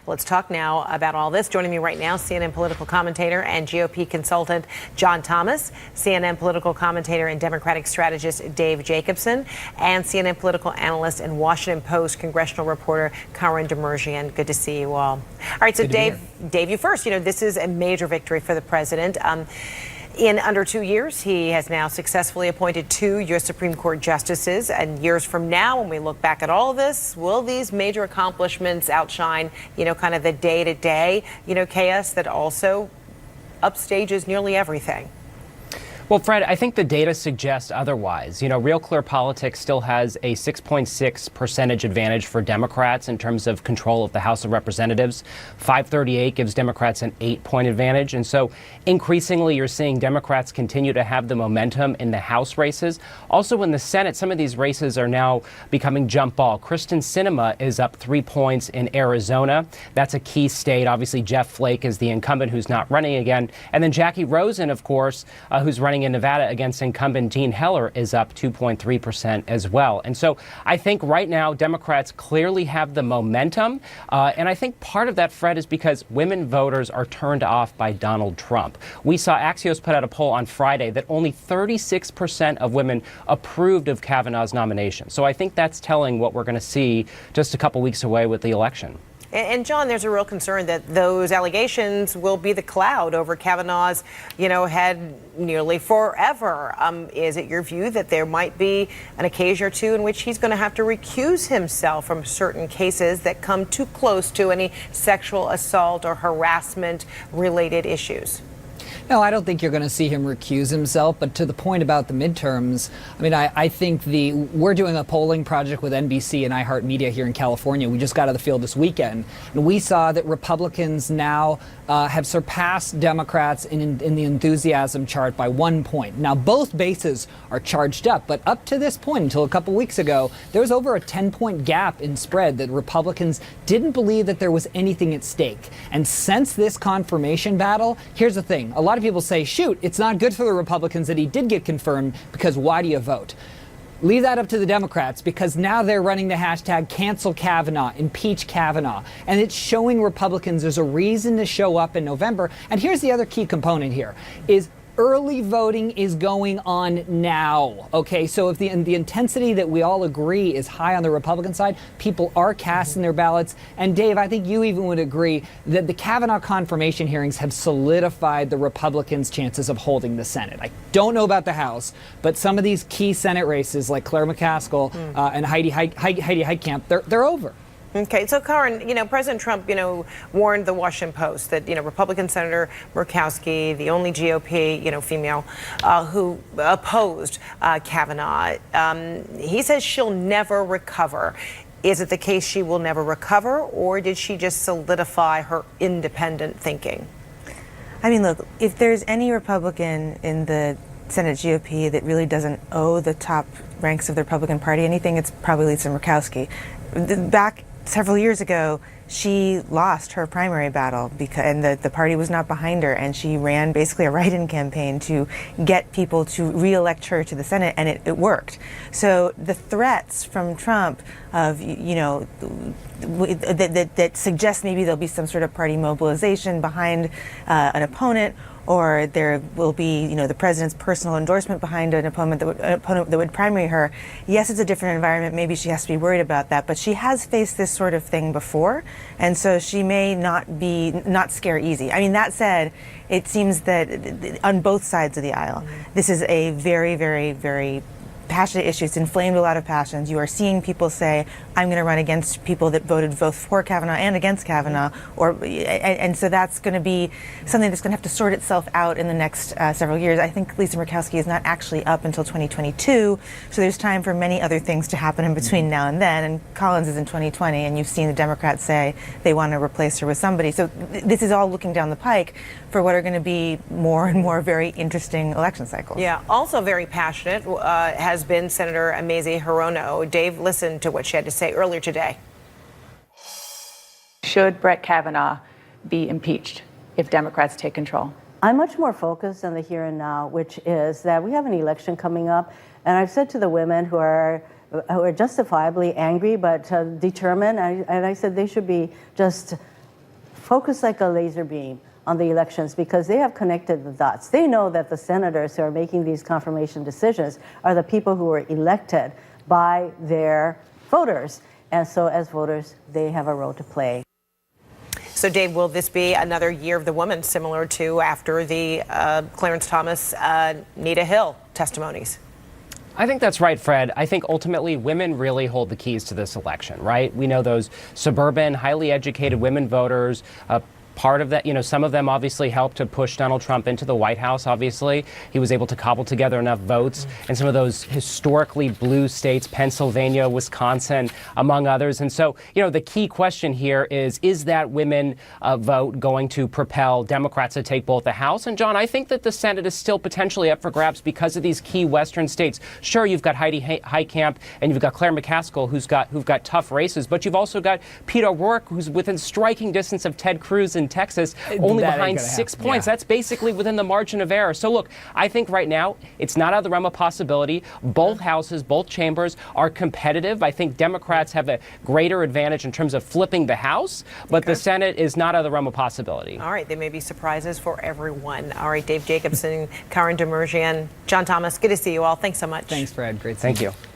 Let's talk now about all this. Joining me right now, CNN political commentator and GOP consultant John Thomas, CNN political commentator and Democratic strategist Dave Jacobson, and CNN political analyst and Washington Post congressional reporter Karen Demirjian. Good to see you all. All right, so Dave, you first. You know, this is a major victory for the president. In under 2 years, he has now successfully appointed 2 U.S. Supreme Court justices. And years from now, when we look back at all of this, will these major accomplishments outshine, kind of the day-to-day, chaos that also upstages nearly everything? Well, Fred, I think the data suggests otherwise. Real Clear Politics still has a 6.6% advantage for Democrats in terms of control of the House of Representatives. 538 gives Democrats an 8-point advantage. And so increasingly, you're seeing Democrats continue to have the momentum in the House races. Also in the Senate, some of these races are now becoming jump ball. Kristen Sinema is up 3 points in Arizona. That's a key state. Obviously, Jeff Flake is the incumbent who's not running again. And then Jackie Rosen, of course, who's running in Nevada against incumbent Dean Heller, is up 2.3% as well. And so I think right now Democrats clearly have the momentum. And I think part of that, Fred, is because women voters are turned off by Donald Trump. We saw Axios put out a poll on Friday that only 36% of women approved of Kavanaugh's nomination. So I think that's telling what we're going to see just a couple weeks away with the election. And John, there's a real concern that those allegations will be the cloud over Kavanaugh's, head nearly forever. Is it your view that there might be an occasion or two in which he's going to have to recuse himself from certain cases that come too close to any sexual assault or harassment related issues? No, I don't think you're going to see him recuse himself. But to the point about the midterms, I think we're doing a polling project with NBC and iHeartMedia here in California. We just got out of the field this weekend, and we saw that Republicans now have surpassed Democrats in the enthusiasm chart by 1 point. Now, both bases are charged up, but up to this point, until a couple weeks ago, there was over a 10-point gap in spread that Republicans didn't believe that there was anything at stake. And since this confirmation battle, here's the thing. A lot of people say, shoot, it's not good for the Republicans that he did get confirmed, because why do you vote? Leave that up to the Democrats, because now they're running the hashtag cancel Kavanaugh, impeach Kavanaugh. And it's showing Republicans there's a reason to show up in November. And here's the other key component here is early voting is going on now. Okay, so if the intensity that we all agree is high on the Republican side, people are casting their ballots. And Dave, I think you even would agree that the Kavanaugh confirmation hearings have solidified the Republicans' chances of holding the Senate. I don't know about the House, but some of these key Senate races like Claire McCaskill and Heidi Heitkamp, they're over. Okay, so Karen, President Trump, warned the Washington Post that, Republican Senator Murkowski, the only GOP, female who opposed Kavanaugh, he says she'll never recover. Is it the case she will never recover, or did she just solidify her independent thinking? Look, if there's any Republican in the Senate GOP that really doesn't owe the top ranks of the Republican Party anything, it's probably Lisa Murkowski. Back several years ago, she lost her primary battle and the party was not behind her, and she ran basically a write-in campaign to get people to re-elect her to the Senate, and it worked. So the threats from Trump of, that suggest maybe there'll be some sort of party mobilization behind an opponent, or there will be, the president's personal endorsement behind an opponent that would primary her. Yes, it's a different environment. Maybe she has to be worried about that, but she has faced this sort of thing before, and so she may not scare easy. That said, it seems that on both sides of the aisle, this is a very, very, very passionate issue. It's inflamed a lot of passions. You are seeing people say, I'm going to run against people that voted both for Kavanaugh and against Kavanaugh, and so that's going to be something that's going to have to sort itself out in the next several years. I think Lisa Murkowski is not actually up until 2022, so there's time for many other things to happen in between now and then, and Collins is in 2020, and you've seen the Democrats say they want to replace her with somebody. So this is all looking down the pike for what are going to be more and more very interesting election cycles. Yeah, also very passionate has been Senator Mazie Hirono. Dave listened to what she had to say earlier today. Should Brett Kavanaugh be impeached if Democrats take control? I'm much more focused on the here and now, which is that we have an election coming up, and I've said to the women who are justifiably angry but determined, and I said they should be just focus like a laser beam on the elections because they have connected the dots. They know that the senators who are making these confirmation decisions are the people who were elected by their voters. And so as voters, they have a role to play. So, Dave, will this be another year of the woman, similar to after the Clarence Thomas, Nita Hill testimonies? I think that's right, Fred. I think ultimately women really hold the keys to this election, right? We know those suburban, highly educated women voters. Part of that, some of them obviously helped to push Donald Trump into the White House, obviously. He was able to cobble together enough votes in some of those historically blue states, Pennsylvania, Wisconsin, among others. And so, the key question here is that women vote going to propel Democrats to take both the House? And, John, I think that the Senate is still potentially up for grabs because of these key Western states. Sure, you've got Heidi Heitkamp and you've got Claire McCaskill who've got tough races, but you've also got Pete O'Rourke, who's within striking distance of Ted Cruz in Texas, only behind 6 points. Yeah. That's basically within the margin of error. So look, I think right now it's not out of the realm of possibility. Both houses, both chambers are competitive. I think Democrats have a greater advantage in terms of flipping the House, but the Senate is not out of the realm of possibility. All right, there may be surprises for everyone. All right, Dave Jacobson, Karen Demerjian, John Thomas, good to see you all. Thanks so much. Thanks, Fred. Great seeing Thank you. you.